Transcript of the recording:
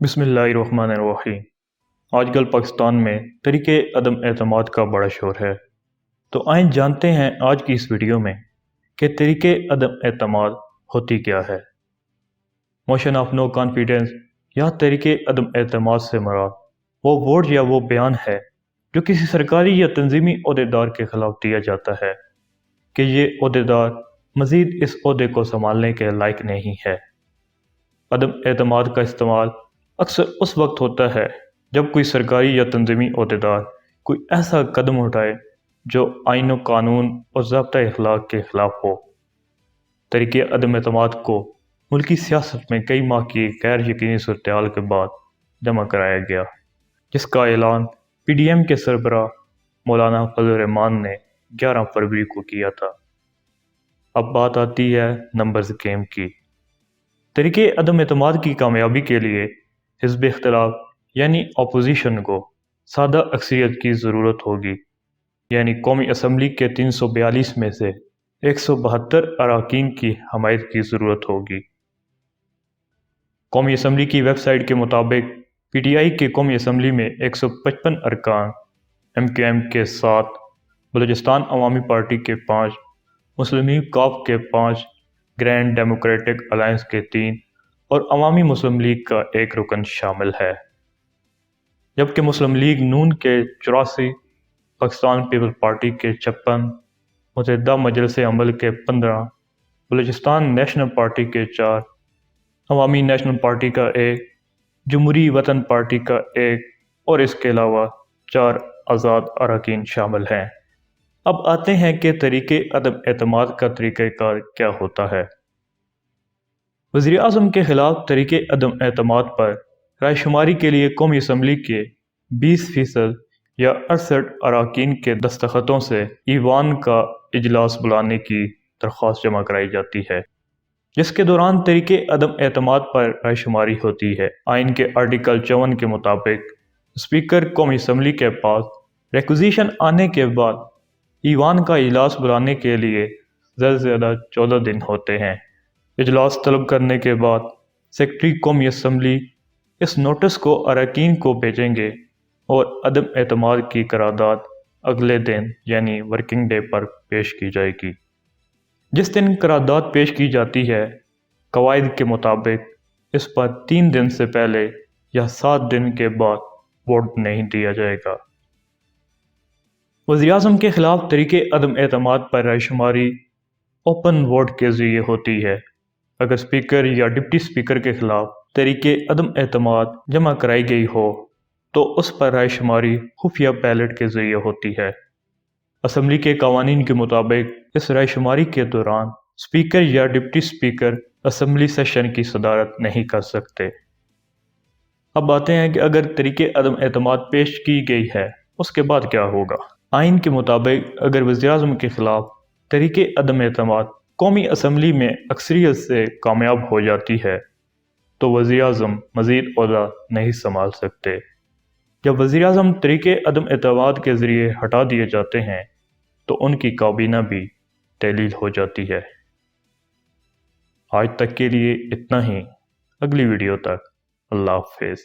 بسم اللہ الرحمن الرحیم۔ آج کل پاکستان میں طریقے عدم اعتماد کا بڑا شور ہے، تو آئیں جانتے ہیں آج کی اس ویڈیو میں کہ طریقے عدم اعتماد ہوتی کیا ہے۔ موشن آف نو کانفیڈنس یا طریقے عدم اعتماد سے مراد وہ ووٹ یا وہ بیان ہے جو کسی سرکاری یا تنظیمی عہدیدار کے خلاف دیا جاتا ہے کہ یہ عہدیدار مزید اس عہدے کو سنبھالنے کے لائق نہیں ہے۔ عدم اعتماد کا استعمال اکثر اس وقت ہوتا ہے جب کوئی سرکاری یا تنظیمی عہدیدار کوئی ایسا قدم اٹھائے جو آئین و قانون اور ضابطۂ اخلاق کے خلاف ہو۔ طریقے عدم اعتماد کو ملکی سیاست میں کئی ماہ کی غیر یقینی صورتحال کے بعد جمع کرایا گیا، جس کا اعلان پی ڈی ایم کے سربراہ مولانا فضل الرحمان نے 11 فروری کو کیا تھا۔ اب بات آتی ہے نمبرز گیم کی۔ طریقے عدم اعتماد کی کامیابی کے لیے حزب اختلاف یعنی اپوزیشن کو سادہ اکثریت کی ضرورت ہوگی، یعنی قومی اسمبلی کے 342 میں سے 172 اراکین کی حمایت کی ضرورت ہوگی۔ قومی اسمبلی کی ویب سائٹ کے مطابق پی ٹی آئی کے قومی اسمبلی میں 155 ارکان، ایم کیو ایم کے 7، بلوچستان عوامی پارٹی کے 5، مسلم لیگ کاف کے 5، گرینڈ ڈیموکریٹک الائنس کے 3 اور عوامی مسلم لیگ کا 1 رکن شامل ہے، جبکہ مسلم لیگ نون کے 84، پاکستان پیپلز پارٹی کے 56، متحدہ مجلس عمل کے 15، بلوچستان نیشنل پارٹی کے 4، عوامی نیشنل پارٹی کا 1، جمہوری وطن پارٹی کا 1 اور اس کے علاوہ 4 آزاد اراکین شامل ہیں۔ اب آتے ہیں کہ طریقے عدم اعتماد کا طریقہ کار کیا ہوتا ہے۔ وزیر اعظم کے خلاف طریقے عدم اعتماد پر رائے شماری کے لیے قومی اسمبلی کے 20% یا 68 اراکین کے دستخطوں سے ایوان کا اجلاس بلانے کی درخواست جمع کرائی جاتی ہے، جس کے دوران طریقے عدم اعتماد پر رائے شماری ہوتی ہے۔ آئین کے آرٹیکل 54 کے مطابق اسپیکر قومی اسمبلی کے پاس ریکوزیشن آنے کے بعد ایوان کا اجلاس بلانے کے لیے زیادہ سے زیادہ 14 دن ہوتے ہیں۔ اجلاس طلب کرنے کے بعد سیکرٹری قومی اسمبلی اس نوٹس کو اراکین کو بھیجیں گے اور عدم اعتماد کی قرارداد اگلے دن یعنی ورکنگ ڈے پر پیش کی جائے گی۔ جس دن قرارداد پیش کی جاتی ہے، قواعد کے مطابق اس پر 3 دن سے پہلے یا 7 دن کے بعد ووٹ نہیں دیا جائے گا۔ وزیر اعظم کے خلاف طریقے عدم اعتماد پر رائے شماری اوپن ووٹ کے ذریعے ہوتی ہے۔ اگر اسپیکر یا ڈپٹی اسپیکر کے خلاف طریقے عدم اعتماد جمع کرائی گئی ہو تو اس پر رائے شماری خفیہ بیلٹ کے ذریعے ہوتی ہے۔ اسمبلی کے قوانین کے مطابق اس رائے شماری کے دوران اسپیکر یا ڈپٹی اسپیکر اسمبلی سیشن کی صدارت نہیں کر سکتے۔ اب آتے ہیں کہ اگر طریقے عدم اعتماد پیش کی گئی ہے اس کے بعد کیا ہوگا۔ آئین کے مطابق اگر وزیر اعظم کے خلاف طریقے عدم اعتماد قومی اسمبلی میں اکثریت سے کامیاب ہو جاتی ہے تو وزیر اعظم مزید عہدہ نہیں سنبھال سکتے۔ جب وزیر اعظم طریقے عدم اعتماد کے ذریعے ہٹا دیے جاتے ہیں تو ان کی کابینہ بھی تعلیل ہو جاتی ہے۔ آج تک کے لیے اتنا ہی، اگلی ویڈیو تک اللہ حافظ۔